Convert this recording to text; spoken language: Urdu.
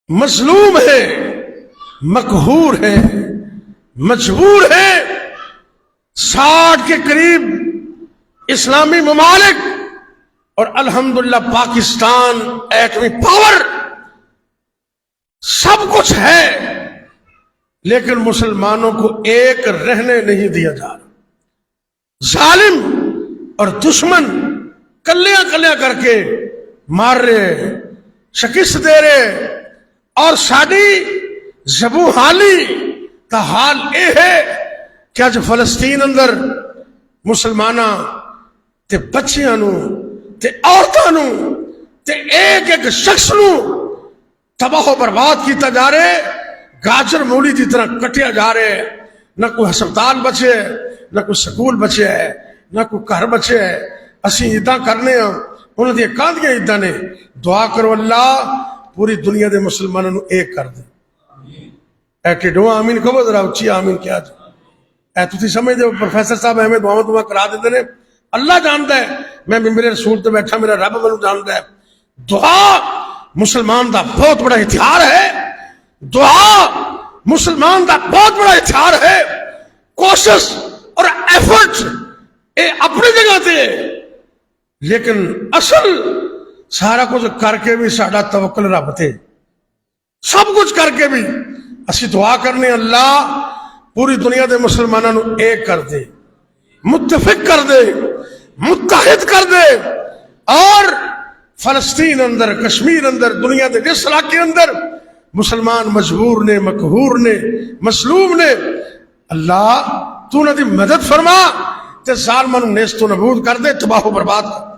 مظلوم ہے، مقہور ہے، مجبور ہے۔ 60 کے قریب اسلامی ممالک اور الحمدللہ پاکستان ایٹمی پاور سب کچھ ہے، لیکن مسلمانوں کو ایک رہنے نہیں دیا جا رہا۔ ظالم اور دشمن کلیاں کلیاں کر کے مار رہے، شکست دے رہے، اور ساری زبوں حالی کا حال یہ ہے کہ اج فلسطین اندر مسلماناں تے بچیاں نو تے عورتاں نو تے ایک ایک شخص نو تباہ و برباد کیتا جا رہے، گاجر مولی کی طرح کٹیا جا رہے، نہ کوئی ہسپتال بچے ہے، نہ کوئی سکول بچے ہے، نہ کوئی گھر بچے ہے۔ اسی عیداں کرنے ہاں، انہوں نے کاندیاں عیداں نے۔ دعا کرو اللہ پوری دنیا دے مسلمانوں نو ایک کر دے۔ اے ٹڈو آمین کہو ذرا اچھی آمین کیا جائے۔ اے تسی سمجھ دے پروفیسر صاحب ہمیں دعا کرا دیتے ہیں، اللہ جانتا ہے، میں میرے رسول تے بیٹھا، میرا رب مینوں جانتا ہے۔ دعا مسلمان دا بہت بڑا ہتھیار ہے، دعا مسلمان دا بہت بڑا ہتھیار ہے۔ کوشش اور ایفرٹ اے اپنی جگہ تے، لیکن اصل سارا کچھ کر کے بھی ساڈا توکل رب تے، سب کچھ کر کے بھی اسی دعا کرنے اللہ پوری دنیا دے مسلمانوں نو ایک کر دے، متفق کر دے، متحد کر دے، اور فلسطین اندر، کشمیر اندر، دنیا دے جس علاقے اندر مسلمان مجبور نے، مقہور نے، مظلوم نے، اللہ تو انہاں دی مدد فرما تے ظالماں نو نیست و نابود کر دے، تباہ و برباد کر دے۔